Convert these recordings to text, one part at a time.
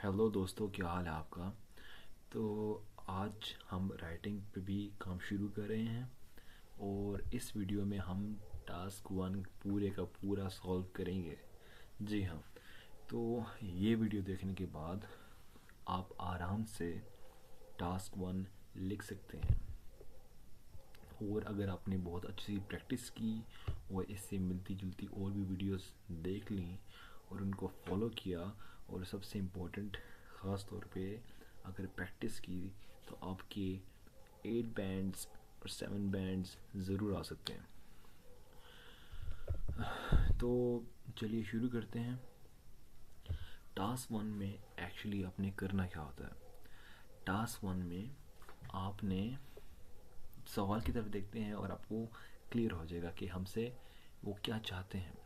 Hello दोस्तों, क्या हाल है आपका। तो आज हम राइटिंग पे भी काम शुरू कर रहे हैं और इस वीडियो में हम टास्क वन पूरे का पूरा सॉल्व करेंगे। जी हाँ। तो ये वीडियो देखने के बाद आप आराम से टास्क वन लिख सकते हैं। और अगर आपने बहुत अच्छी प्रैक्टिस की और इससे मिलती जुलती और भी वीडियोस देख ली और उनको फॉलो किया, और सबसे इम्पोर्टेंट ख़ास तौर पे अगर प्रैक्टिस की, तो आपके 8 बैंड्स और 7 बैंड्स ज़रूर आ सकते हैं। तो चलिए शुरू करते हैं। टास्क वन में एक्चुअली आपने करना क्या होता है। टास्क वन में आपने सवाल की तरफ देखते हैं और आपको क्लियर हो जाएगा कि हमसे वो क्या चाहते हैं।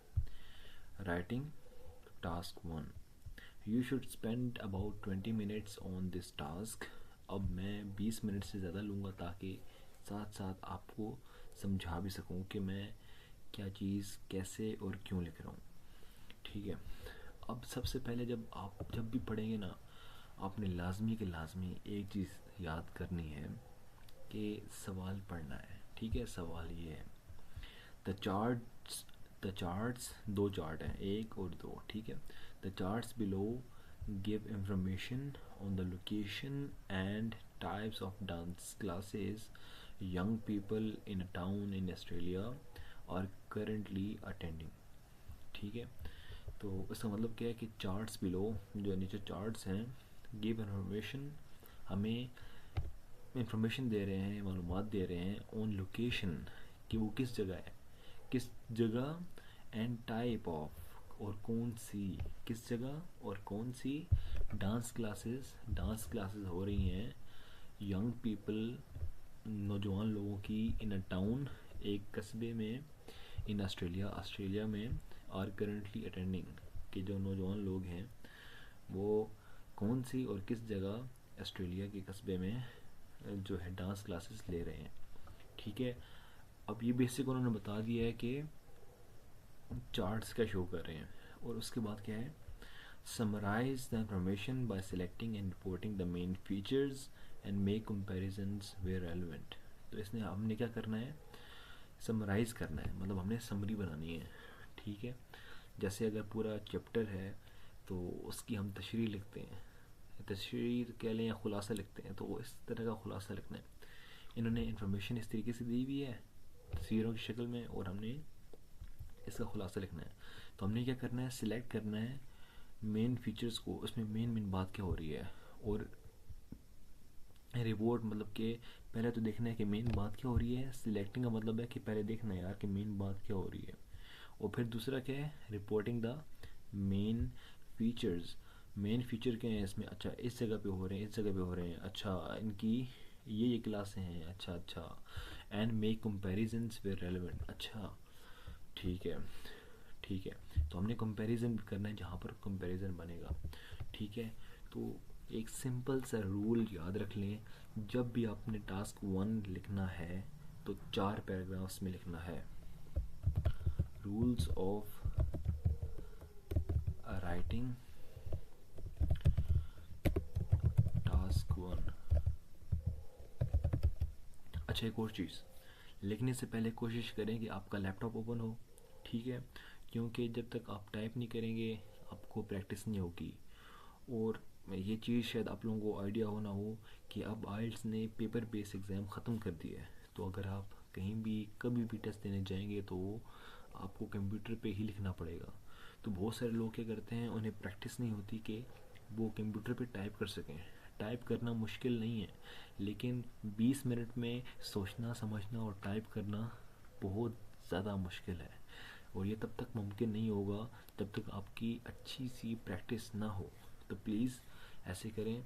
Writing task one, you should spend about 20 minutes on this task. अब मैं 20 मिनट से ज़्यादा लूँगा ताकि साथ साथ आपको समझा भी सकूँ कि मैं क्या चीज़ कैसे और क्यों लिख रहा हूँ। ठीक है। अब सबसे पहले जब भी पढ़ेंगे ना, आपने लाजमी के लाजमी एक चीज़ याद करनी है कि सवाल पढ़ना है। ठीक है। सवाल ये है, द चार्ट्स द चार्ट्स दो चार्ट हैं, एक और दो। ठीक है। The charts below give information on the location and types of dance classes young people in a town in Australia are currently attending। ठीक है। तो इसका मतलब क्या है कि चार्ट्स बिलो, जो नीचे चार्ट्स हैं, गिव इन्फॉर्मेशन, हमें इंफॉर्मेशन दे रहे हैं, मालूमात दे रहे हैं ऑन लोकेशन, कि वो किस जगह है, किस जगह, एंड टाइप ऑफ, और कौन सी, किस जगह और कौन सी डांस क्लासेस हो रही हैं यंग पीपल, नौजवान लोगों की, इन अ टाउन, एक कस्बे में, इन ऑस्ट्रेलिया में, आर करंटली अटेंडिंग, कि जो नौजवान लोग हैं वो कौन सी और किस जगह ऑस्ट्रेलिया के कस्बे में जो है डांस क्लासेस ले रहे हैं। ठीक है। अब ये बेसिक उन्होंने बता दिया है कि चार्ट्स का शो कर रहे हैं, और उसके बाद क्या है, summarise the information by selecting and reporting the main features and make comparisons where relevant. तो इसने हमने क्या करना है, समराइज़ करना है, मतलब हमने समरी बनानी है। ठीक है। जैसे अगर पूरा चैप्टर है तो उसकी हम तशरीह लिखते हैं, तशरीह कह लें या खुलासा लिखते हैं, तो वो इस तरह का खुलासा लिखना है। इन्होंने इन्फॉर्मेशन इस तरीके से दी हुई है तस्वीरों की शक्ल में, और हमने इसका खुलासा लिखना है। तो हमने क्या करना है, सिलेक्ट करना है मेन फीचर्स को, उसमें मेन बात क्या हो रही है, और रिपोर्ट मतलब कि पहले तो देखना है कि मेन बात क्या हो रही है। सिलेक्टिंग का मतलब है कि पहले देखना है यार कि मेन बात क्या हो रही है, और फिर दूसरा क्या है, reporting the main features. Main feature क्या है इसमें, अच्छा इस जगह पे हो रहे हैं, इस जगह पे हो रहे हैं, अच्छा इनकी ये क्लासें हैं, अच्छा अच्छा, and make comparisons where relevant. अच्छा ठीक है। ठीक है। तो हमने कंपैरिजन करना है जहाँ पर कंपैरिजन बनेगा। ठीक है। तो एक सिंपल सा रूल याद रख लें, जब भी आपने टास्क वन लिखना है तो 4 पैराग्राफ्स में लिखना है। Rules of writing task one. अच्छा एक और चीज़, लिखने से पहले कोशिश करें कि आपका लैपटॉप ओपन हो। ठीक है। क्योंकि जब तक आप टाइप नहीं करेंगे आपको प्रैक्टिस नहीं होगी। और ये चीज़ शायद आप लोगों को आइडिया हो ना हो कि अब आइल्स ने पेपर बेस्ड एग्ज़ाम ख़त्म कर दिया है, तो अगर आप कहीं भी कभी भी टेस्ट देने जाएंगे तो आपको कंप्यूटर पे ही लिखना पड़ेगा। तो बहुत सारे लोग क्या करते हैं, उन्हें प्रैक्टिस नहीं होती कि वो कंप्यूटर पे टाइप कर सकें। टाइप करना मुश्किल नहीं है, लेकिन 20 मिनट में सोचना समझना और टाइप करना बहुत ज़्यादा मुश्किल है, और ये तब तक मुमकिन नहीं होगा जब तक आपकी अच्छी सी प्रैक्टिस ना हो। तो प्लीज़ ऐसे करें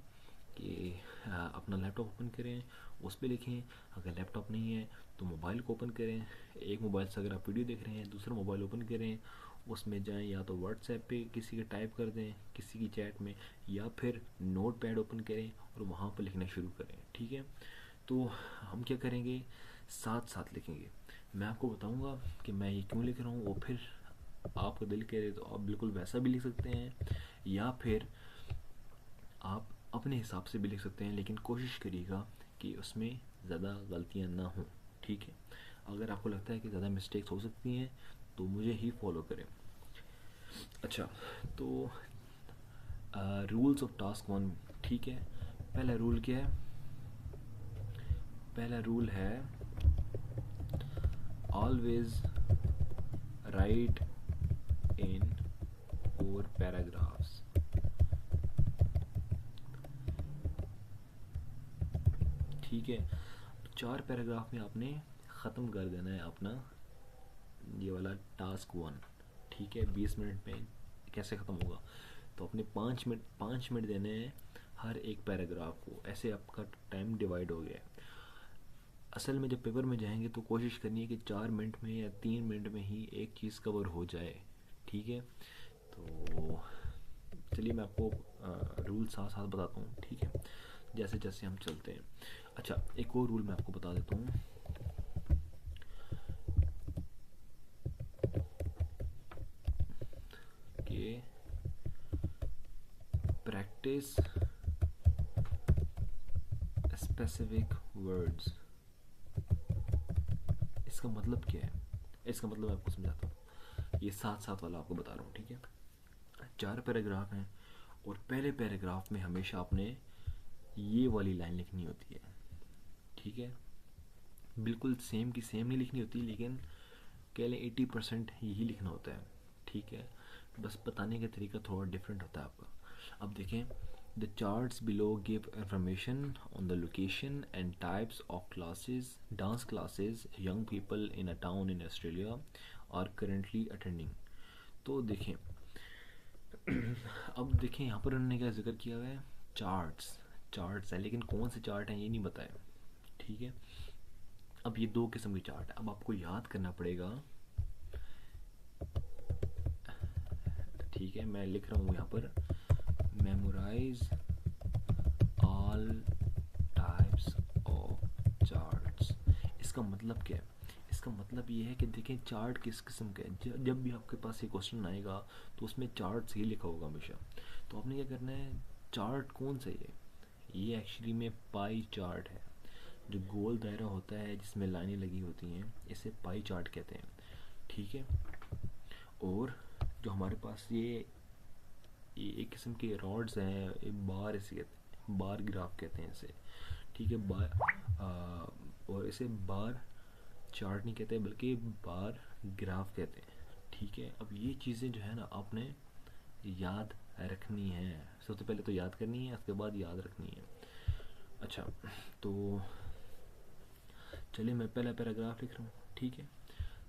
कि अपना लैपटॉप ओपन करें, उस पर लिखें। अगर लैपटॉप नहीं है तो मोबाइल को ओपन करें, एक मोबाइल से अगर आप वीडियो देख रहे हैं दूसरा मोबाइल ओपन करें, उसमें जाएं, या तो व्हाट्सएप पे किसी के टाइप कर दें किसी की चैट में, या फिर नोट पैड ओपन करें और वहाँ पर लिखना शुरू करें। ठीक है। तो हम क्या करेंगे, साथ साथ लिखेंगे। मैं आपको बताऊंगा कि मैं ये क्यों लिख रहा हूँ, और फिर आपका दिल करे तो आप बिल्कुल वैसा भी लिख सकते हैं, या फिर आप अपने हिसाब से भी लिख सकते हैं, लेकिन कोशिश करिएगा कि उसमें ज़्यादा गलतियाँ ना हों, ठीक है। अगर आपको लगता है कि ज़्यादा मिस्टेक्स हो सकती हैं तो मुझे ही फॉलो करें। अच्छा, तो रूल्स ऑफ टास्क वन, ठीक है। पहला रूल क्या है? पहला रूल है ऑलवेज राइट इन 4 पैराग्राफ्स। ठीक है, तो 4 पैराग्राफ में आपने ख़त्म कर देना है अपना ये वाला टास्क वन, ठीक है। 20 मिनट में कैसे ख़त्म होगा? तो अपने 5 मिनट देने हैं हर एक पैराग्राफ को, ऐसे आपका टाइम डिवाइड हो गया है। असल में जब पेपर में जाएंगे तो कोशिश करनी है कि 4 मिनट में या 3 मिनट में ही एक चीज़ कवर हो जाए, ठीक है। तो चलिए मैं आपको रूल साथ साथ बताता हूँ, ठीक है, जैसे जैसे हम चलते हैं। अच्छा, एक और रूल मैं आपको बता देता हूँ कि प्रैक्टिस स्पेसिफिक वर्ड्स। इसका मतलब क्या है? इसका मतलब मैं आपको समझाता हूँ, ये साथ साथ वाला आपको बता रहा हूँ, ठीक है। 4 पैराग्राफ हैं और पहले पैराग्राफ में हमेशा आपने ये वाली लाइन लिखनी होती है, ठीक है। बिल्कुल सेम की सेम नहीं लिखनी होती, लेकिन कह लें 80% यही लिखना होता है, ठीक है। बस बताने का तरीका थोड़ा डिफरेंट होता है आपका। अब देखें, the charts below give information on the location and types of classes, dance classes young people in a town in Australia are currently attending. तो देखें, अब देखें यहाँ पर उन्होंने क्या जिक्र किया हुआ है? चार्ट्स। चार्ट्स है, लेकिन कौन से चार्ट हैं ये नहीं बताया, ठीक है। अब ये 2 किस्म के चार्ट है, अब आपको याद करना पड़ेगा, ठीक है। मैं लिख रहा हूँ यहाँ पर, memorise all types of charts. इसका मतलब क्या है? इसका मतलब ये है कि देखें चार्ट किस किस्म का है। जब भी आपके पास ये क्वेश्चन आएगा तो उसमें चार्ट्स ही लिखा होगा हमेशा। तो आपने क्या करना है, चार्ट कौन सा है? ये एक्चुअली में पाई चार्ट है। जो गोल दायरा होता है जिसमें लाइनें लगी होती हैं, इसे पाई चार्ट कहते हैं, ठीक है। और जो हमारे पास ये एक किस्म के रॉड्स हैं, बार इसे कहते हैं, बार ग्राफ कहते हैं इसे, ठीक है। और इसे बार चार्ट नहीं कहते बल्कि बार ग्राफ कहते हैं, ठीक है। अब ये चीज़ें जो है ना आपने याद रखनी है। सबसे पहले तो याद करनी है, उसके बाद याद रखनी है। अच्छा, तो चलिए मैं पहला पैराग्राफ लिख रहा हूँ, ठीक है।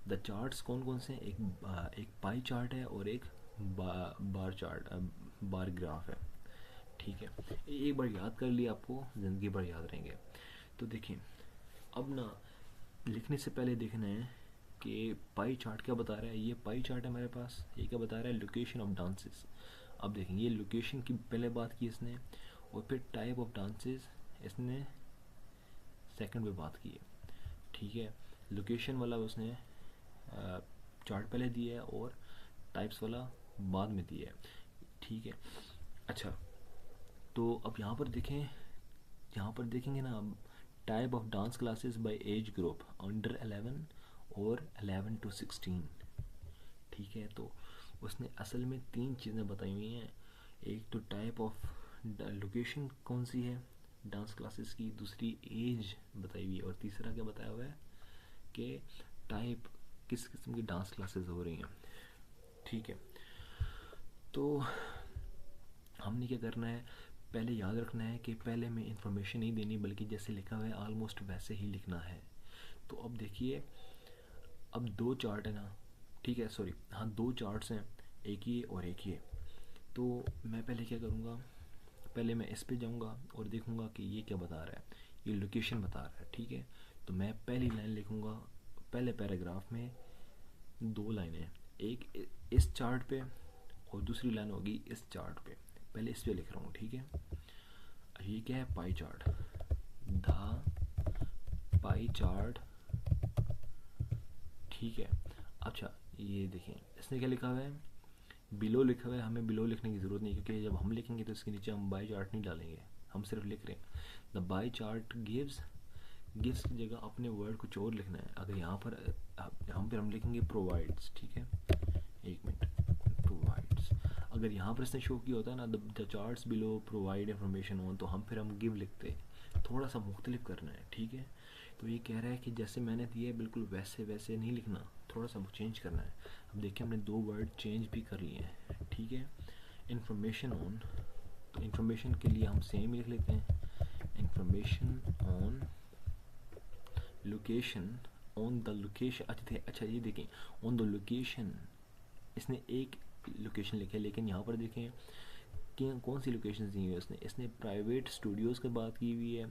द चार्ट्स कौन कौन से हैं? एक पाई चार्ट है और एक बार चार्ट, बार ग्राफ है, ठीक है। एक बार याद कर लिया, आपको ज़िंदगी भर याद रहेंगे। तो देखिए, अब ना लिखने से पहले देखना है कि पाई चार्ट क्या बता रहा है। ये पाई चार्ट है मेरे पास, ये क्या बता रहा है? Location of dances. अब देखेंगे, ये लोकेशन की पहले बात की इसने, और फिर टाइप ऑफ डांसेस इसने सेकंड पे बात की है, ठीक है। लोकेशन वाला उसने चार्ट पहले दिया है और टाइप्स वाला बाद में दिया है, ठीक है। अच्छा, तो अब यहाँ पर देखें, यहाँ पर देखेंगे ना, type of dance classes bye age group under 11 और 11 to 16, ठीक है। तो उसने असल में 3 चीज़ें बताई हुई हैं। एक तो टाइप ऑफ लोकेशन कौन सी है डांस क्लासेस की, दूसरी एज बताई हुई है, और तीसरा क्या बताया हुआ है कि टाइप किस किस्म की डांस क्लासेस हो रही हैं, ठीक है। तो हमने क्या करना है, पहले याद रखना है कि पहले में इंफॉर्मेशन नहीं देनी, बल्कि जैसे लिखा हुआ है ऑलमोस्ट वैसे ही लिखना है। तो अब देखिए, अब 2 चार्ट है ना, ठीक है, सॉरी हाँ 2 चार्ट्स हैं, एक ये और एक ये। तो मैं पहले क्या करूँगा, पहले मैं इस पे जाऊँगा और देखूँगा कि ये क्या बता रहा है। ये लोकेशन बता रहा है, ठीक है। तो मैं पहली लाइन लिखूँगा, पहले पैराग्राफ में 2 लाइनें हैं, एक इस चार्ट पे और दूसरी लाइन होगी इस चार्ट पे। पहले इस पे लिख रहा हूँ, ठीक है। ये क्या है? Pie chart. The pie chart, ठीक है। अच्छा, ये देखें इसने क्या लिखा हुआ है, बिलो लिखा हुआ है, हमें बिलो लिखने की ज़रूरत नहीं, क्योंकि जब हम लिखेंगे तो इसके नीचे हम बाई चार्ट नहीं डालेंगे, हम सिर्फ लिख रहे हैं the by chart gives. Gives की जगह अपने वर्ड कुछ और लिखना है। अगर यहाँ पर हम लिखेंगे प्रोवाइड्स, ठीक है, एक मिनट, प्रोवाइड्स। अगर यहाँ पर इसने शो किया होता है ना the charts below provide information on, तो हम गिव लिखते, थोड़ा सा मुख्तलिफ करना है, ठीक है। तो ये कह रहा है कि जैसे मैंने दिया है बिल्कुल वैसे वैसे नहीं लिखना, थोड़ा सा चेंज करना है। अब देखिए हमने दो वर्ड चेंज भी कर लिए हैं, ठीक है। इन्फॉर्मेशन ऑन, तो इन्फॉर्मेशन के लिए हम सेम ही लिख लेते हैं, information on location, on the location. अच्छा ये देखें, ऑन द लोकेशन, इसने एक लोकेशन लिखा है, लेकिन यहाँ पर देखें कि कौन सी लोकेशन दी हुई है इसने प्राइवेट स्टूडियोज़ की बात की हुई है,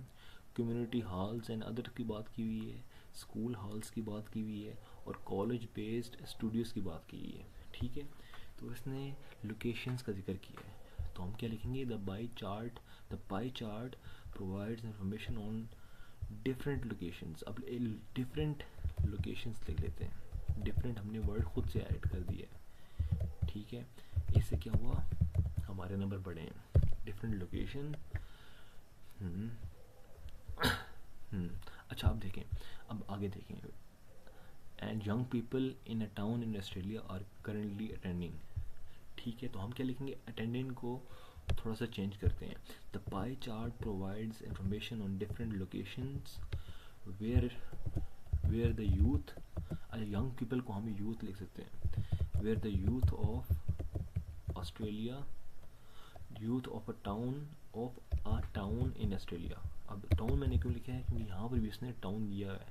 कम्युनिटी हॉल्स एंड अदर की बात की हुई है, स्कूल हॉल्स की बात की हुई है, और कॉलेज बेस्ड स्टूडियोज़ की बात की हुई है, ठीक है। तो इसने लोकेशंस का जिक्र किया है, तो हम क्या लिखेंगे, the pie chart provides information on different locations. अब डिफरेंट लोकेशंस लिख लेते हैं, डिफरेंट हमने वर्ड खुद से ऐड कर दिया है, ठीक है। इससे क्या हुआ, हमारे नंबर बढ़े हैं, डिफरेंट लोकेशन। अच्छा अब देखें, अब आगे देखें, and young people in a town in Australia are currently attending, ठीक है। तो हम क्या लिखेंगे, अटेंडेंट को थोड़ा सा चेंज करते हैं, the pie chart provides information on different locations where where the youth, अच्छा यंग पीपल को हम यूथ लिख सकते हैं, where the youth of Australia, youth of a town in Australia. अब टाउन मैंने क्यों लिखा है, क्योंकि यहाँ पर भी इसने टाउन दिया है,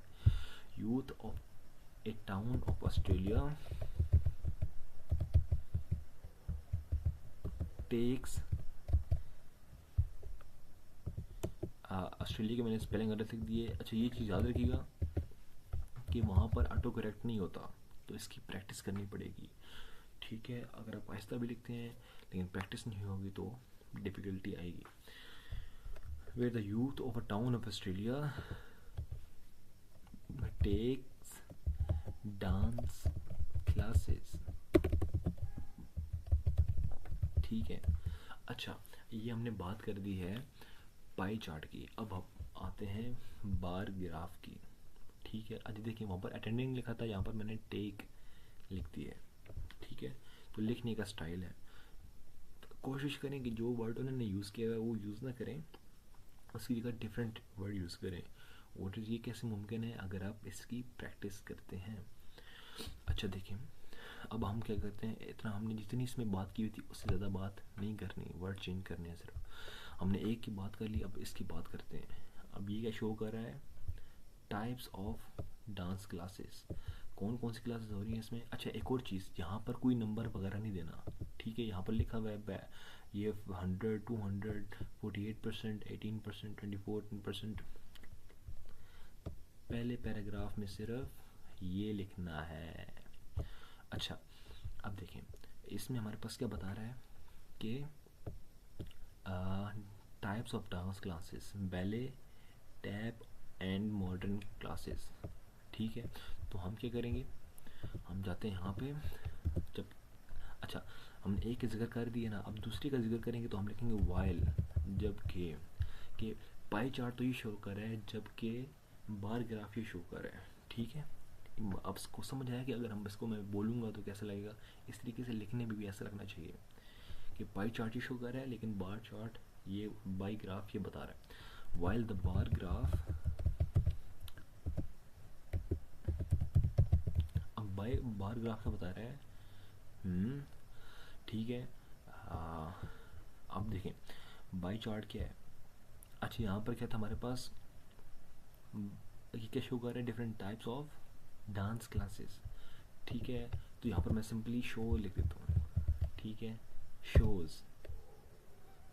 youth of a town of Australia takes, Australia के मैंने स्पेलिंग गलत लिख दिए। अच्छा ये चीज़ याद रखिएगा कि वहाँ पर ऑटो करेक्ट नहीं होता, तो इसकी प्रैक्टिस करनी पड़ेगी, ठीक है। अगर आप आहिस्ता भी लिखते हैं लेकिन प्रैक्टिस नहीं होगी तो डिफ़िकल्टी आएगी। Where the youth of a town of Australia takes dance classes, ठीक है। अच्छा ये हमने बात कर दी है पाई चार्ट की, अब हम आते हैं बार ग्राफ की, ठीक है। आज देखिए वहाँ पर अटेंडिंग लिखा था, यहाँ पर मैंने टेक लिख दिया है, ठीक है। तो लिखने का स्टाइल है, कोशिश करें कि जो वर्ड उन्होंने यूज़ किया है वो यूज़ ना करें, उसकी जगह डिफरेंट वर्ड यूज़ करें। और ये कैसे मुमकिन है, अगर आप इसकी प्रैक्टिस करते हैं। अच्छा देखिए अब हम क्या करते हैं, इतना हमने जितनी इसमें बात की हुई थी उससे ज़्यादा बात नहीं करनी, वर्ड चेंज करने हैं सिर्फ। हमने एक की बात कर ली, अब इसकी बात करते हैं। अब ये क्या शो कर रहा है, टाइप्स ऑफ डांस क्लासेस, कौन कौन सी क्लासेस हो रही हैं इसमें। अच्छा एक और चीज़, यहाँ पर कोई नंबर वगैरह नहीं देना, ठीक है। यहाँ पर लिखा हुआ है ये 100 200 48%, 18%, 24%, पहले पैराग्राफ में सिर्फ ये लिखना है। अच्छा अब देखें इसमें हमारे पास क्या बता रहा है कि types of dance classes, ballet, tap and modern classes, ठीक है। तो हम क्या करेंगे, हम जाते हैं यहाँ पे, जब अच्छा हमने एक का जिक्र कर दिया ना, अब दूसरे का जिक्र करेंगे तो हम लिखेंगे वाइल, जबकि कि पाई चार्ट तो ये शो कर रहा है जबकि बार ग्राफ ये शो कर रहा है, ठीक है। अब इसको समझ आया कि अगर हम इसको मैं बोलूँगा तो कैसा लगेगा, इस तरीके से लिखने में भी ऐसा लगना चाहिए कि पाई चार्ट ही शो कर रहा है लेकिन बार चार्ट ये बाई ग्राफ ये बता रहा है। वाइल द बार ग्राफ, अब बार ग्राफ का बता रहा है, ठीक है। अब देखें बाई चार्ट क्या है। अच्छा यहाँ पर क्या था हमारे पास, ये क्या शो कर रहा है, different types of dance classes, ठीक है। तो यहाँ पर मैं सिंपली शो लिख देता हूँ, ठीक है, शोज़,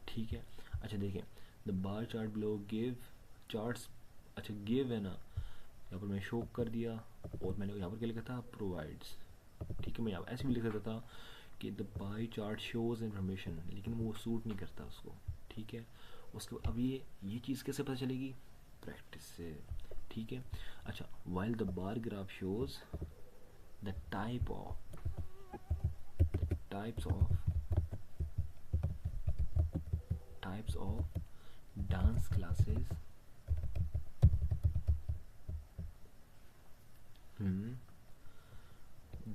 ठीक है। अच्छा देखें the bar chart below give charts, अच्छा गिव है ना, यहाँ पर मैं शो कर दिया, और मैंने यहाँ पर क्या लिखा था, प्रोवाइड्स, ठीक है। मैं यहाँ ऐसे भी लिख सकता था कि the pie chart shows information, लेकिन वो सूट नहीं करता उसको, ठीक है। उसके अब ये चीज़ कैसे पता चलेगी, प्रैक्टिस से, ठीक है। अच्छा while the bar graph shows the types of dance classes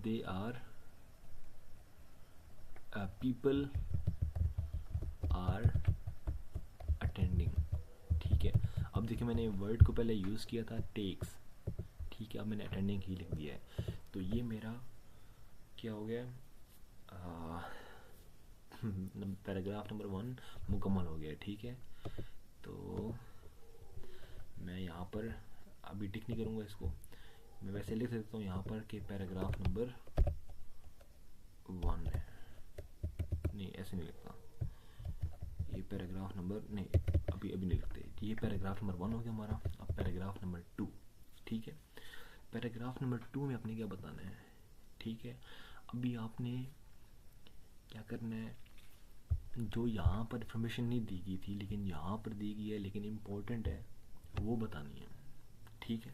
they are people are attending। ठीक है, अब देखिए मैंने वर्ड को पहले यूज़ किया था टेक्स, ठीक है, अब मैंने अटेंडिंग ही लिख दिया है, तो ये मेरा क्या हो गया, पैराग्राफ नंबर 1 मुकम्मल हो गया। ठीक है, तो मैं यहाँ पर अभी टिक नहीं करूँगा इसको, मैं वैसे लिख देता हूँ यहाँ पर कि पैराग्राफ नंबर 1 है, नहीं ऐसे नहीं लिखता, ये पैराग्राफ नंबर नहीं, अभी नहीं लिखते, ये पैराग्राफ नंबर 1 हो गया हमारा। अब पैराग्राफ नंबर 2, ठीक है, पैराग्राफ नंबर 2 में आपने क्या बताना है। ठीक है, अभी आपने क्या करना है, जो यहाँ पर इन्फॉर्मेशन नहीं दी गई थी लेकिन यहाँ पर दी गई है लेकिन इम्पोर्टेंट है, वो बतानी है। ठीक है,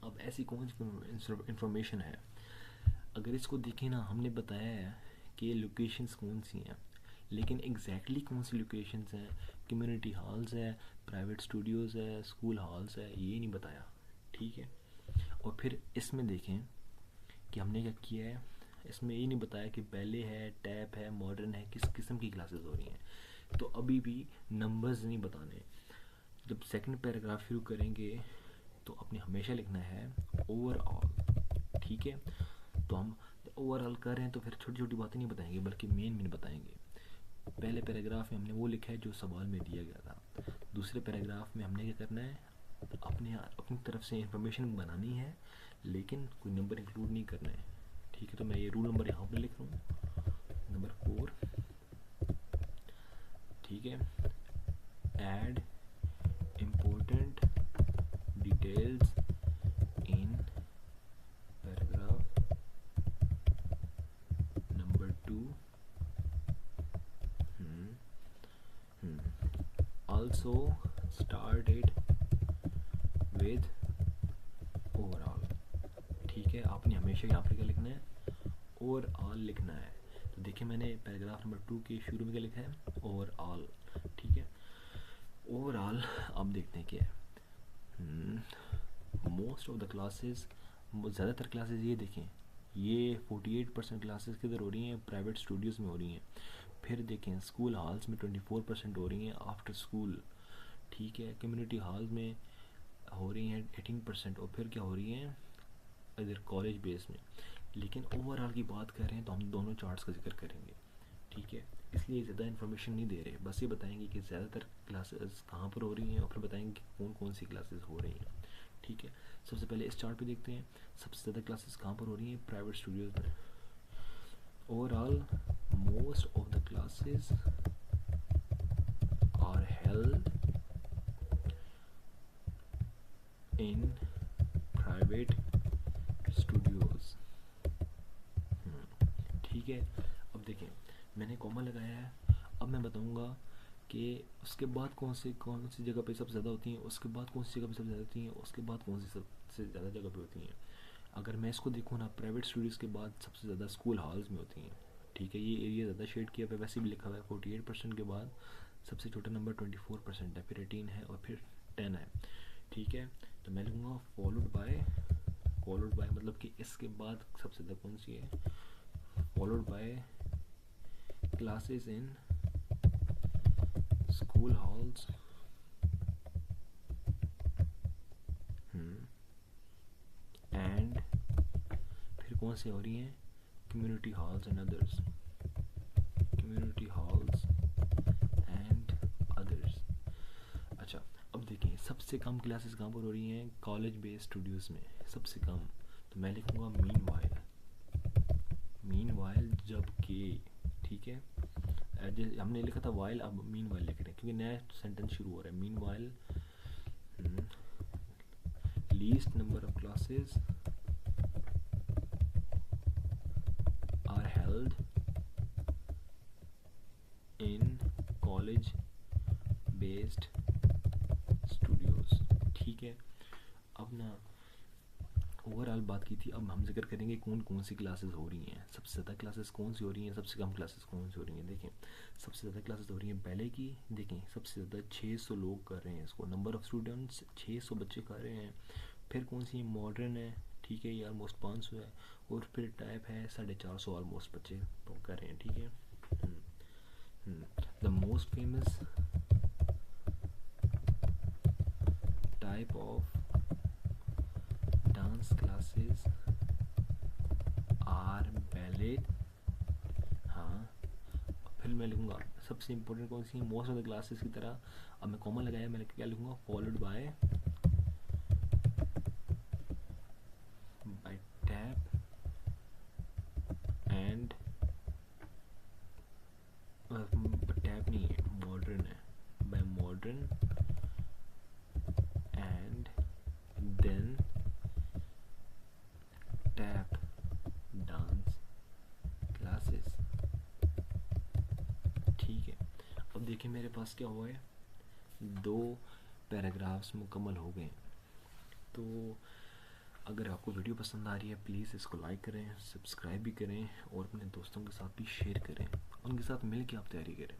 अब ऐसी कौन सी इन्फॉर्मेशन है, अगर इसको देखें ना, हमने बताया है कि लोकेशंस कौन सी हैं, लेकिन एग्जैक्टली कौन सी लोकेशंस हैं, कम्युनिटी हॉल्स है, प्राइवेट स्टूडियोज़ है, स्कूल हॉल्स है, ये नहीं बताया। ठीक है, और फिर इसमें देखें कि हमने क्या किया है, इसमें ये नहीं बताया कि बैले है, टैप है, मॉडर्न है, किस किस्म की क्लासेस हो रही हैं, तो अभी भी नंबर्स नहीं बताने। जब सेकंड पैराग्राफ शुरू करेंगे तो अपने हमेशा लिखना है ओवरऑल। ठीक है, तो हम ओवरऑल कर रहे हैं तो फिर छोटी छोटी बातें नहीं बताएंगे बल्कि मेन बताएंगे। पहले पैराग्राफ में हमने वो लिखा है जो सवाल में दिया गया था, दूसरे पैराग्राफ में हमने क्या करना है, अपनी तरफ से इंफॉर्मेशन बनानी है लेकिन कोई नंबर इंक्लूड नहीं करना है। ठीक है, तो मैं ये रूल नंबर यहाँ पर लिख रहा हूँ, नंबर 4। ठीक है, add important details in paragraph number 2। Also start it with overall। ठीक है, आपने हमेशा यहाँ पर क्या लिखना है, ओवरऑल लिखना है। तो देखिए मैंने पैराग्राफ नंबर 2 के शुरू में क्या लिखा है, ओवरऑल। ठीक है, ओवरऑल आप देखते हैं क्या है, मोस्ट ऑफ द क्लासेस, ज़्यादातर क्लासेस ये देखें, ये 48% क्लासेस किधर हो रही हैं, प्राइवेट स्टूडियोज़ में हो रही हैं। फिर देखें स्कूल हॉल्स में 24% हो रही हैं आफ्टर स्कूल। ठीक है, कम्युनिटी हॉल में हो रही हैं 18%, और फिर क्या हो रही हैं इधर कॉलेज बेस में। लेकिन ओवरऑल की बात कर रहे हैं तो हम दोनों चार्ट्स का जिक्र करेंगे। ठीक है, इसलिए ज़्यादा इन्फॉर्मेशन नहीं दे रहे, बस ये बताएंगे कि ज़्यादातर क्लासेस कहाँ पर हो रही हैं और फिर बताएंगे कि कौन कौन सी क्लासेस हो रही हैं। ठीक है, सबसे पहले इस चार्ट पे देखते हैं सबसे ज़्यादा क्लासेस कहाँ पर हो रही हैं, प्राइवेट स्टूडियोज़ में। Overall most of the classes are held in private studios. ठीक है, अब देखें मैंने कॉमा लगाया है, अब मैं बताऊंगा कि उसके बाद कौन सी जगह पे सबसे ज़्यादा होती हैं, उसके बाद कौन सी जगह पे सबसे ज़्यादा होती हैं, उसके बाद कौन सी सबसे ज़्यादा जगह पे होती हैं। अगर मैं इसको देखूँ ना, प्राइवेट स्टूडियोज़ के बाद सबसे ज़्यादा स्कूल हॉल्स में होती हैं। ठीक है, ये एरिया ज़्यादा शेड किया पे वैसे भी लिखा हुआ है 48% के बाद सबसे छोटा नंबर 24% है, फिर 18 है और फिर 10 है। ठीक है, तो मैं लिखूँगा फॉलोड बाय मतलब कि इसके बाद सबसे ज़्यादा कौन सी है, followed by classes in school halls and फिर कौन सी हो रही हैं, community halls and others, community halls and others. अच्छा, अब देखें सबसे कम क्लासेस कहाँ पर हो रही हैं, कॉलेज बेस्ड स्टूडियोज़ में सबसे कम, तो मैं लिखूँगा मीन वाइल जबकि। ठीक है, हमने लिखा था वाइल, अब मीन वाइल लिख रहे हैं क्योंकि नया सेंटेंस शुरू हो रहा है। Meanwhile least number of classes are held in college based studios. ठीक है, अब ना ओवरऑल बात की थी, अब हम जिक्र करेंगे कौन कौन सी क्लासेस हो रही हैं, सबसे ज़्यादा क्लासेस कौन सी हो रही हैं, सबसे कम क्लासेस कौन सी हो रही हैं। देखें सबसे ज़्यादा क्लासेस हो रही हैं पहले की, देखें सबसे ज़्यादा 600 लोग कर रहे हैं इसको, नंबर ऑफ़ स्टूडेंट्स 600 बच्चे कर रहे हैं। फिर कौन सी मॉडर्न है, ठीक है, ये ऑलमोस्ट 500 है। और फिर टाइप है 450 ऑलमोस्ट बच्चे तो कर रहे हैं, ठीक है। The most famous type of dance classes are ballet. हाँ, फिर मैं लिखूँगा सबसे इम्पोर्टेंट कौन सी, मोस्ट ऑफ द क्लासेस की तरह। अब मैं कॉमा लगाया, मैं क्या लिखूँगा, followed by tap and, tap नहीं है, मॉडर्न है, by modern and then tap dance classes, ठीक है। अब देखिए मेरे पास क्या हुआ है, 2 पैराग्राफ्स मुकम्मल हो गए। तो अगर आपको वीडियो पसंद आ रही है प्लीज़ इसको लाइक करें, सब्सक्राइब भी करें और अपने दोस्तों के साथ भी शेयर करें, उनके साथ मिल के आप तैयारी करें,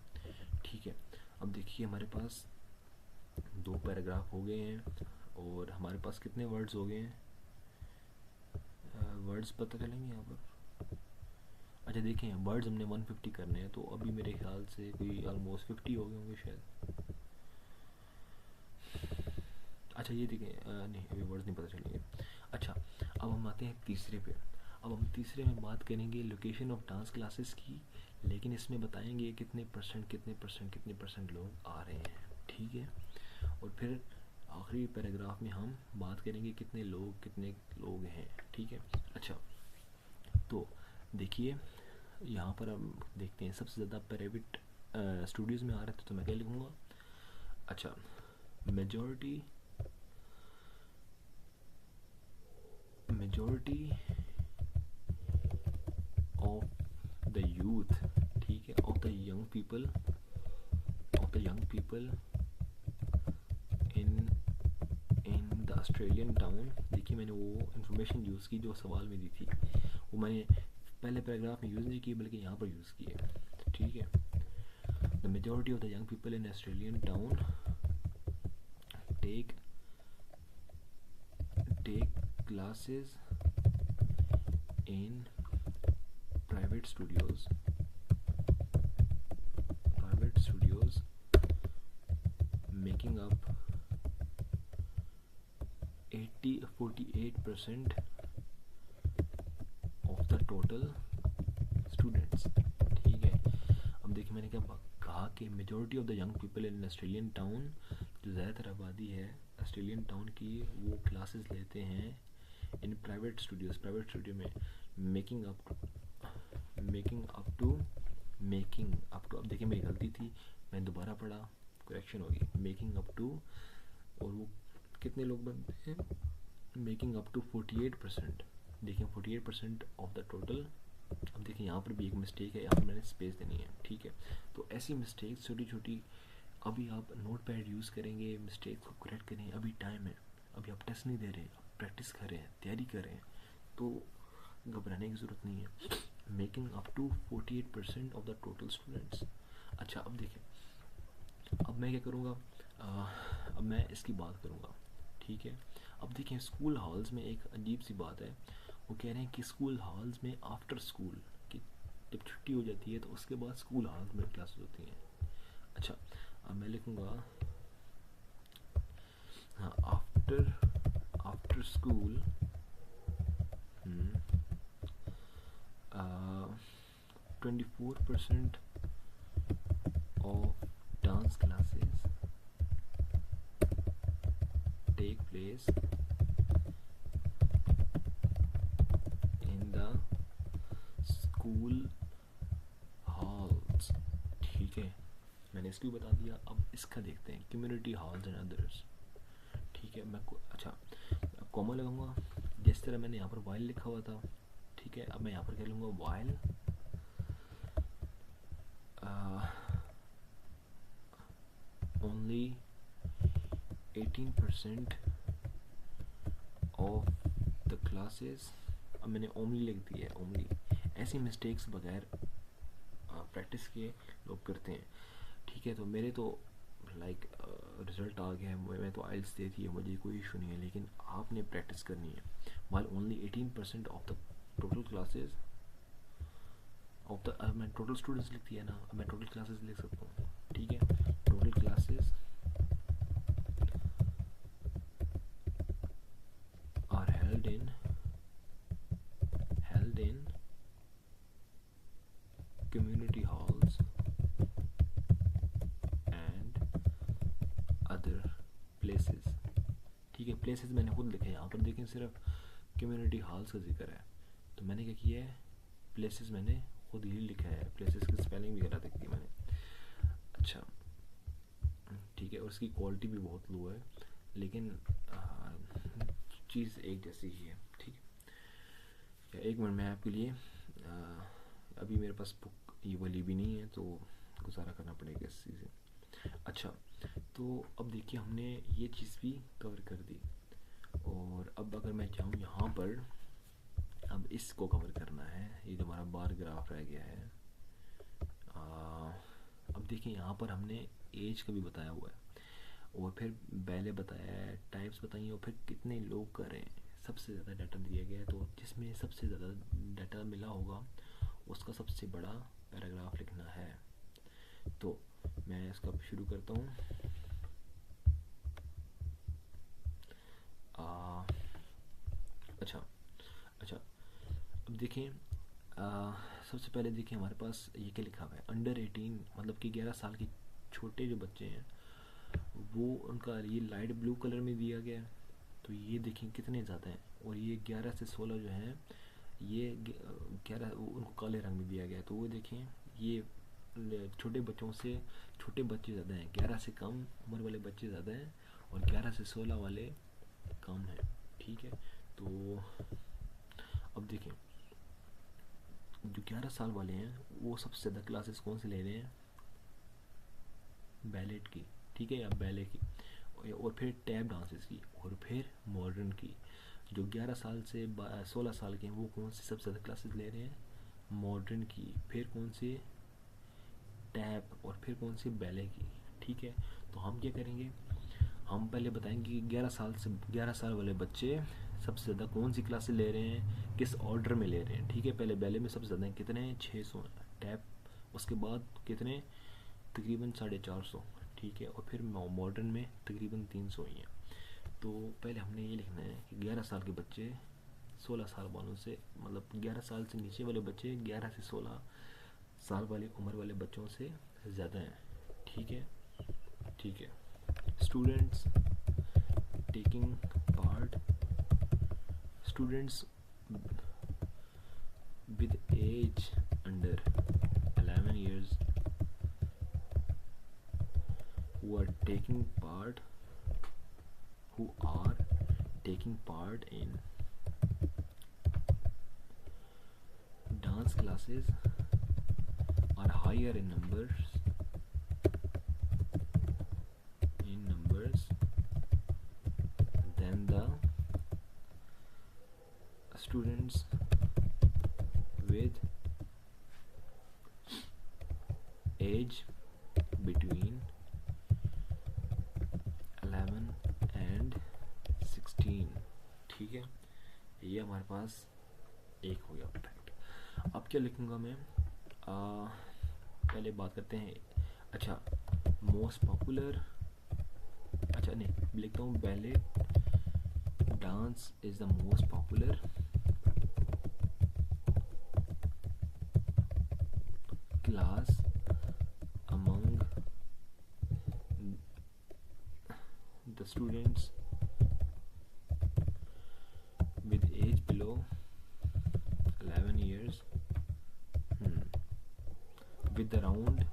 ठीक है। अब देखिए हमारे पास 2 पैराग्राफ हो गए हैं और हमारे पास कितने वर्ड्स हो गए हैं, वर्ड्स पता चलेंगे यहाँ पर। अच्छा देखें वर्ड्स हमने 150 करने हैं, तो अभी मेरे ख्याल से कोई ऑलमोस्ट 50 हो गए होंगे शायद। अच्छा ये देखें, नहीं अभी वर्ड्स नहीं पता चलेंगे। अच्छा अब हम आते हैं तीसरे पे। अब हम तीसरे में बात करेंगे लोकेशन ऑफ डांस क्लासेस की, लेकिन इसमें बताएंगे कितने परसेंट लोग आ रहे हैं, ठीक है। और फिर आखिरी पैराग्राफ में हम बात करेंगे कितने लोग हैं, ठीक है। अच्छा तो देखिए यहाँ पर हम देखते हैं सबसे ज़्यादा प्राइवेट स्टूडियोज़ में आ रहे थे, तो मैं क्या लिखूँगा, अच्छा मेजॉरिटी ऑफ द यूथ, ठीक है, of the young people in the Australian town. देखिए मैंने वो इन्फॉर्मेशन यूज़ की जो सवाल में दी थी, वो मैंने पहले पैराग्राफ में यूज़ नहीं की बल्कि यहाँ पर यूज़ की है, ठीक है। The majority of the young people in Australian town take classes in private studios making up 48% of the total students, ठीक है। अब देखिए मैंने क्या कहा कि majority of the young people in Australian town, जो ज़्यादातर आबादी है ऑस्ट्रेलियन टाउन की, वो क्लासेस लेते हैं इन प्राइवेट स्टूडियो में मेकिंग अप टू। अब देखिए मेरी गलती थी, मैंने दोबारा पढ़ा, करेक्शन होगी, मेकिंग अप टू, और वो कितने लोग बनते हैं, मेकिंग अप टू 48%। देखिए 48% ऑफ द टोटल। अब देखिए यहाँ पर भी एक मिस्टेक है, यहाँ पर मैंने स्पेस देनी है, ठीक है। तो ऐसी मिस्टेक छोटी छोटी, अभी आप नोट पैड यूज़ करेंगे, मिस्टेक को करेक्ट करें, अभी टाइम है, अभी आप टेस्ट नहीं दे रहे, आप प्रैक्टिस कर रहे हैं, तैयारी कर रहे हैं, तो घबराने की ज़रूरत नहीं है। Making up to 48% of the total students. अच्छा अब देखिए, अब मैं क्या करूँगा, अब मैं इसकी बात करूँगा, ठीक है। अब देखिए स्कूल हॉल्स में एक अजीब सी बात है, वो कह रहे हैं कि स्कूल हॉल्स में आफ्टर स्कूल की जब छुट्टी हो जाती है तो उसके बाद स्कूल हॉल्स में क्लासेस होती हैं। अच्छा अब मैं लिखूँगा, हाँ after school 24% of dance classes take place in the school halls, ठीक है। मैंने इसको बता दिया, अब इसका देखते हैं कम्युनिटी हॉल्स एंड अदर्स, ठीक है। मैं अच्छा कॉमा लगाऊंगा, जिस तरह मैंने यहाँ पर वाइल लिखा हुआ था, ठीक है। अब मैं यहाँ पर कह लूँगा while only 18% of the classes, अब मैंने ओमली लिख दिया है, ओमली। ऐसी मिस्टेक्स बगैर प्रैक्टिस किए लोग करते हैं, ठीक है। तो मेरे तो लाइक रिज़ल्ट आ गया है, मैं तो आइल्स दे दी है, मुझे कोई इशू नहीं है, लेकिन आपने प्रैक्टिस करनी है। While only 18% of the total classes of the, मैं टोटल स्टूडेंट्स लिख दिया ना, अब मैं टोटल क्लासेस लिख सकता हूँ, ठीक है। Total classes are held in community halls and other places, ठीक है। प्लेसेस मैंने खुद लिखे, यहाँ पर देखें सिर्फ कम्युनिटी हॉल्स का जिक्र है, तो मैंने क्या किया है, प्लेसेस मैंने खुद ही लिखा है, प्लेसेस की स्पेलिंग वगैरह लिख दी मैंने। अच्छा ठीक है, और उसकी क्वालिटी भी बहुत लो है, लेकिन चीज़ एक जैसी ही है, ठीक है। एक मिनट में आपके लिए अभी मेरे पास बुक ये वाली भी नहीं है, तो गुजारा करना पड़ेगा इस चीज़ से। अच्छा, तो अब देखिए हमने ये चीज़ भी कवर कर दी, और अब अगर मैं चाहूँ यहाँ पर अब इसको कवर करना है, ये जो हमारा बार ग्राफ रह गया है। अब देखिए यहाँ पर हमने एज का भी बताया हुआ है, और फिर पहले बताया है, टाइप्स बताइए, और फिर कितने लोग कर रहे हैं, सबसे ज़्यादा डाटा दिया गया है। तो जिसमें सबसे ज़्यादा डाटा मिला होगा उसका सबसे बड़ा पैराग्राफ लिखना है। तो मैं इसका शुरू करता हूँ। अच्छा, अब देखें, सबसे पहले देखिए हमारे पास ये क्या लिखा हुआ है, अंडर 18, मतलब कि 11 साल के छोटे जो बच्चे हैं वो, उनका ये लाइट ब्लू कलर में दिया गया है। तो ये देखें कितने ज़्यादा हैं, और ये 11 से 16 जो हैं, ये 11 उनको काले रंग में दिया गया है। तो वो देखें, ये छोटे बच्चों से छोटे बच्चे ज़्यादा हैं, 11 से कम उम्र वाले बच्चे ज़्यादा हैं, और 11 से 16 वाले कम हैं, ठीक है। तो अब देखें, जो 11 साल वाले हैं वो सबसे ज़्यादा क्लासेस कौन से ले रहे हैं, बैलेट की, ठीक है, या बैले की, और फिर टैप डांसेस की, और फिर मॉडर्न की। जो 11 साल से 16 साल के हैं वो कौन सी सबसे ज़्यादा क्लासेस ले रहे हैं, मॉडर्न की, फिर कौन सी टैप, और फिर कौन सी बैले की, ठीक है। तो हम क्या करेंगे, हम पहले बताएंगे कि 11 साल वाले बच्चे सबसे ज़्यादा कौन सी क्लासेस ले रहे हैं, किस ऑर्डर में ले रहे हैं, ठीक है। पहले बैले में सबसे ज़्यादा कितने हैं, 600, टैप उसके बाद कितने, तकरीबन 450, ठीक है, और फिर मॉडर्न में तकरीबन 300 ही हैं। तो पहले हमने ये लिखना है कि 11 साल के बच्चे 16 साल वालों से, मतलब 11 साल से नीचे वाले बच्चे 11 से 16 साल वाली उम्र वाले बच्चों से ज़्यादा हैं, ठीक है, ठीक है। Students taking part, students with age under 11 years who are taking part in dance classes are higher in numbers than the students with age between 11 and 16, ठीक है। ये हमारे पास एक हो गया फैक्ट। अब क्या लिखूँगा मैं, पहले बात करते हैं। अच्छा, मोस्ट पॉपुलर, अच्छा नहीं लिखता हूँ, ballet dance is the most popular class among the students with age below 11 years with around,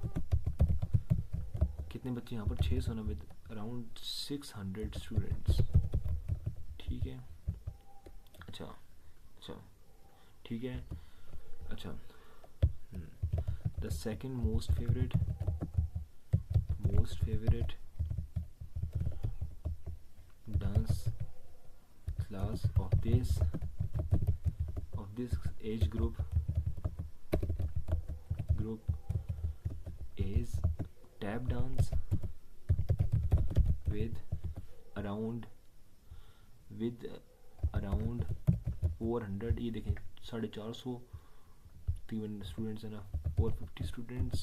कितने बच्चे यहाँ पर 600 ना, with around 600 students, ठीक है। अच्छा ठीक है। अच्छा, the second most favorite dance class of this this age group is tap dance with around 400, ये देखें 450 स्टूडेंट्स है ना, 450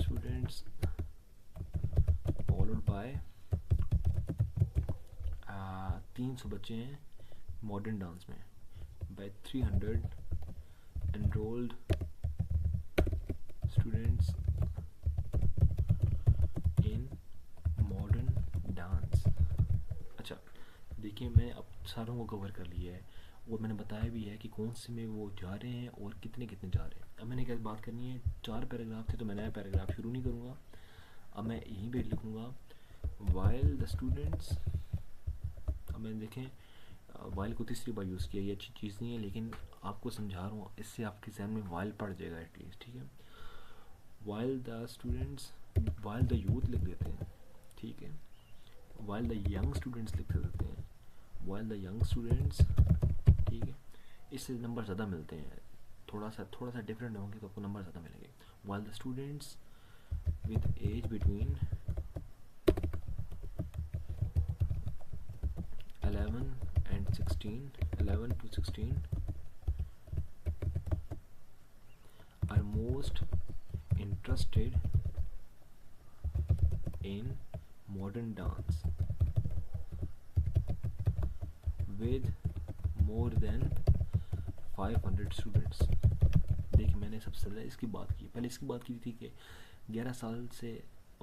स्टूडेंट्स फॉलोड बाय 300 बच्चे हैं मॉडर्न डांस में, bye 300 enrolled students in modern dance। अच्छा देखिए, मैंने अब सारों को कवर कर लिया है और मैंने बताया भी है कि कौन से में वो जा रहे हैं और कितने जा रहे हैं। अब मैंने क्या बात करनी है, 4 पैराग्राफ थे तो मैं नया पैराग्राफ शुरू नहीं करूँगा, अब मैं यहीं पे लिखूँगा while the students। अब मैंने देखें वाइल को तीसरी बार यूज़ किया, ये अच्छी चीज़ नहीं है लेकिन आपको समझा रहा हूँ, इससे आपके जहन में वाइल पड़ जाएगा एटलीस्ट, ठीक है। While the students, while the youth लिख देते हैं, ठीक है। वाइल द यंग स्टूडेंट्स लिख देते हैं, वाइल द यंग स्टूडेंट्स, ठीक है। इससे नंबर ज़्यादा मिलते हैं, थोड़ा सा डिफरेंट होंगे तो आपको नंबर ज़्यादा मिलेंगे। While the students with age between 11 to 16 are most interested in modern dance with more than 500 students। देखिए मैंने सबसे ज़्यादा इसकी बात की, पहले इसकी बात की थी कि 11 साल से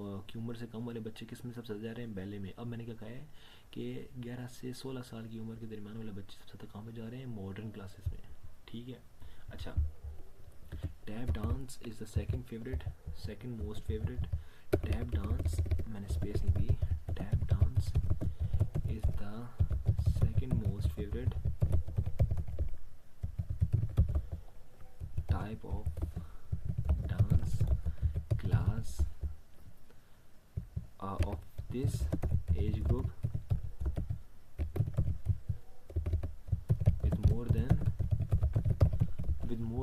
की उम्र से कम वाले बच्चे किस में सबसे ज़्यादा जा रहे हैं, बैले में। अब मैंने क्या कहा है कि 11 से 16 साल की उम्र के दरमियान वाले बच्चे सबसे ज़्यादा कहाँ पे जा रहे हैं, मॉडर्न क्लासेस में, ठीक है। अच्छा, tap dance is the second most favourite. Tap dance, मैंने स्पेस नहीं दी, tap dance is the second most favourite type of dance class of this age group with more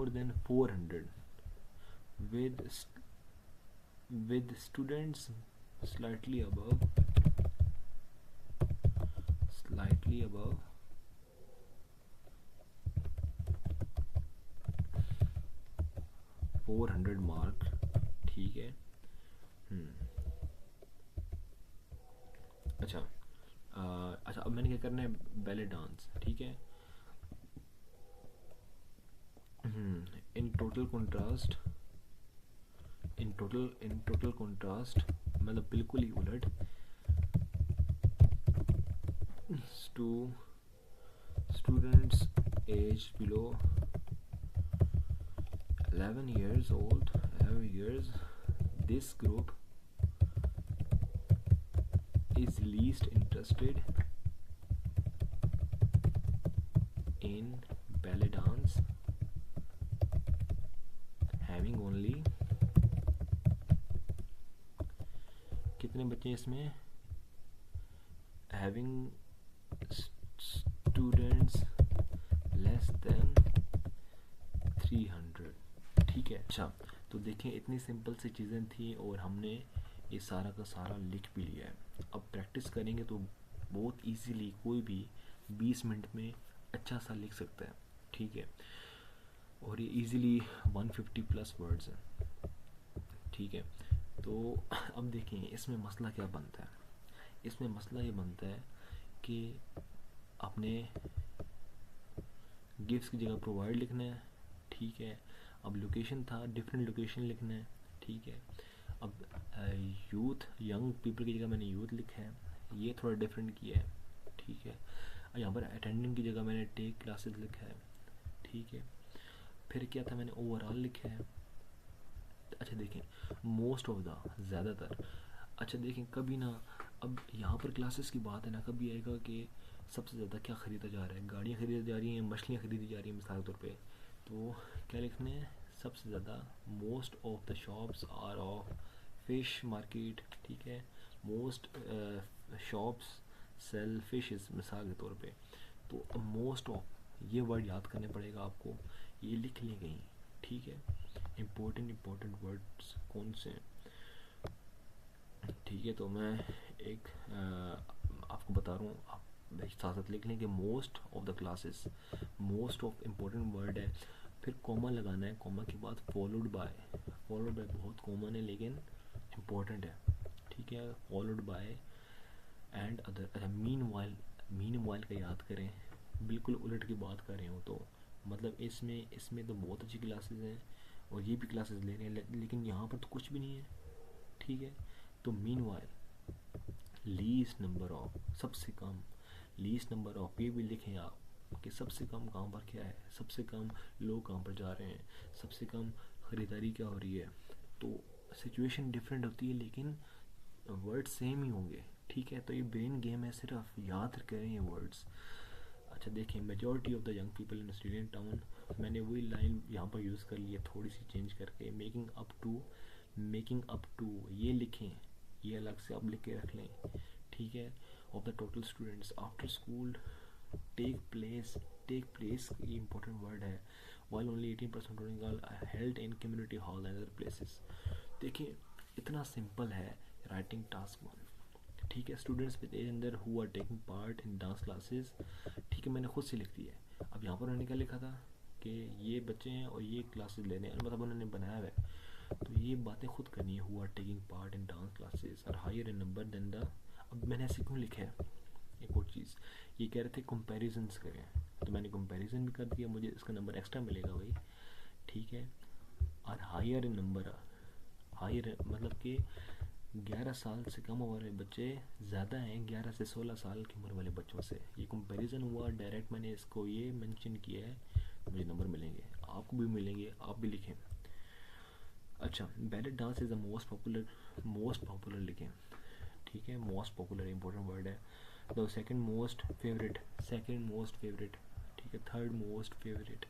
than 400 with students slightly above 400 mark, ठीक है। अच्छा अब मैंने क्या करना है, बैले डांस, ठीक है। इन टोटल कंट्रास्ट मतलब बिल्कुल ही उलट to students age below 11 years, this group is least interested in ballet dance, having only कितने बच्चे इसमें, having students less than 300, ठीक है। अच्छा तो देखें, इतनी सिंपल सी चीज़ें थी और हमने ये सारा का सारा लिख भी लिया है। अब प्रैक्टिस करेंगे तो बहुत इजीली कोई भी 20 मिनट में अच्छा सा लिख सकता है, ठीक है। और ये इजीली 150 प्लस वर्ड्स हैं, ठीक है। तो अब देखें इसमें मसला क्या बनता है, इसमें मसला ये बनता है कि आपने गिफ्ट्स की जगह प्रोवाइड लिखना है, ठीक है। अब लोकेशन था, डिफरेंट लोकेशन लिखना है, ठीक है। अब यूथ, यंग पीपल की जगह मैंने यूथ लिखा है, ये थोड़ा डिफरेंट किया है, ठीक है। यहाँ पर अटेंडिंग की जगह मैंने टेक क्लासेस लिखा है, ठीक है। फिर क्या था, मैंने ओवरऑल लिखा है। अच्छा देखें, मोस्ट ऑफ द, ज़्यादातर। अच्छा देखें, कभी ना, अब यहाँ पर क्लासेस की बात है ना, कभी आएगा कि सबसे ज़्यादा क्या ख़रीदा जा रहा है, गाड़ियाँ ख़रीदी जा रही हैं, मछलियाँ ख़रीदी जा रही हैं मिसाल के तौर पे, तो क्या लिखने हैं, सबसे ज़्यादा most of the shops are of fish market, ठीक है। मोस्ट शॉप्स सेल फिशेस मिसाल के तौर पे, तो मोस्ट ऑफ ये वर्ड याद करने पड़ेगा आपको, ये लिख लें कहीं, ठीक है। इम्पोर्टेंट वर्ड्स कौन से हैं, ठीक है। तो मैं एक आपको बता रहा हूँ, आप साथ साथ लिख लें कि most of the classes, most of important word है, फिर कॉमा लगाना है, कॉमा के बाद फॉलोड बाय बहुत कॉमन है लेकिन इम्पोर्टेंट है, ठीक है। Followed by and other. अच्छा, मीन वाइल का याद करें, बिल्कुल उलट की बात कर रहे हो तो मतलब इसमें तो बहुत अच्छी क्लासेस हैं और ये भी क्लासेस ले रहे हैं, लेकिन यहाँ पर तो कुछ भी नहीं है, ठीक है। तो mean while, least number of, सबसे कम, लीस्ट नंबर ऑफ, ये भी लिखें आप कि सबसे कम कहाँ पर क्या है, सबसे कम लोग कहाँ पर जा रहे हैं, सबसे कम ख़रीदारी क्या हो रही है। तो सिचुएशन डिफरेंट होती है लेकिन वर्ड सेम ही होंगे, ठीक है। तो ये ब्रेन गेम है, सिर्फ याद करें ये वर्ड्स। अच्छा देखिए, majority of the young people in student town, मैंने वही लाइन यहाँ पर यूज़ कर ली है थोड़ी सी चेंज करके, मेकिंग अप टू ये लिखें, ये अलग से आप लिख के रख लें, ठीक है। Of the total students after school take place ये इंपॉर्टेंट वर्ड है, while only 18% held in community hall and other places. देखिए इतना सिंपल है राइटिंग टास्क 1, ठीक है। Students with age under who are taking part in dance classes, ठीक है, मैंने खुद से लिख दिया है। अब यहाँ पर उन्होंने क्या लिखा था कि ये बच्चे हैं और ये क्लासेस ले रहे हैं, मतलब उन्होंने बनाया हुआ है, तो ये बातें खुद करनी है, who are taking part in dance classes are higher in number than the. अब मैंने ऐसे क्यों लिखा है, एक और चीज़, ये कह रहे थे कंपेरिजन्स करें, तो मैंने कंपेरिजन भी कर दिया, मुझे इसका नंबर एक्स्ट्रा मिलेगा भाई, ठीक है। और हायर इन नंबर, हायर मतलब कि 11 साल से कम उम्र वाले बच्चे ज़्यादा हैं 11 से 16 साल की उम्र वाले बच्चों से, ये कंपैरिजन हुआ डायरेक्ट, मैंने इसको ये मेंशन किया है, मुझे नंबर मिलेंगे, आपको भी मिलेंगे, आप भी लिखें। अच्छा, ballot dance is the most popular लिखें, ठीक है। मोस्ट पॉपुलर इंपॉर्टेंट वर्ड है। द सेकंड मोस्ट फेवरेट, ठीक है। थर्ड मोस्ट फेवरेट,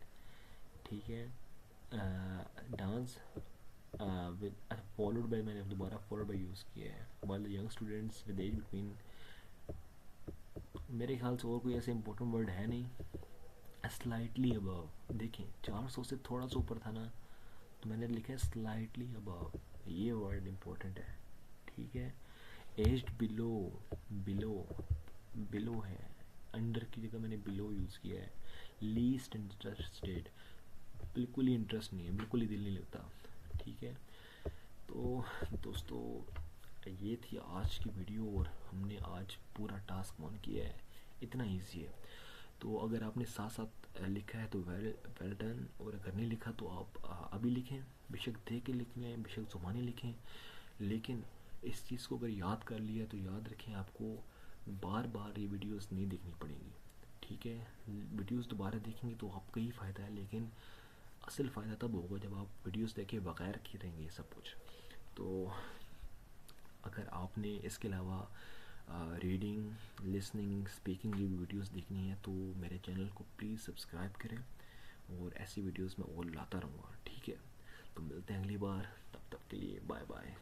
ठीक है। डांस विद फॉलोड बाय, मैंने दोबारा फॉलोड बाय यूज़ किया है। While young students with age between, मेरे ख्याल से और कोई ऐसे इंपॉर्टेंट वर्ड है नहीं। स्लाइटली अबव, देखें 400 से थोड़ा सा ऊपर था ना, तो मैंने लिखा है स्लाइटली अबव, ये वर्ड इंपॉर्टेंट है, ठीक है। एज्ड बिलो, बिलो है, अंडर की जगह मैंने बिलो यूज़ किया है। लीस्ट इंटरेस्टेड, बिल्कुल ही इंटरेस्ट नहीं है, बिल्कुल ही दिल नहीं लगता, ठीक है। तो दोस्तों ये थी आज की वीडियो और हमने आज पूरा टास्क 1 किया है, इतना ईजी है। तो अगर आपने साथ साथ लिखा है तो वेल डन, और अगर नहीं लिखा तो आप अभी लिखें, बेशक दे के लिख लें, बेशक ज़ुबानी लिखें, लेकिन इस चीज़ को अगर याद कर लिया तो याद रखें आपको बार बार ये वीडियोस नहीं देखनी पड़ेंगी, ठीक है। वीडियोस दोबारा देखेंगे तो आपका ही फ़ायदा है, लेकिन असल फ़ायदा तब होगा जब आप वीडियोस देखे बगैर करेंगे सब कुछ। तो अगर आपने इसके अलावा रीडिंग, लिसनिंग, स्पीकिंग की वीडियोस देखनी है तो मेरे चैनल को प्लीज़ सब्सक्राइब करें, और ऐसी वीडियोस मैं और लाता रहूँगा, ठीक है। तो मिलते हैं अगली बार, तब तक के लिए बाय बाय।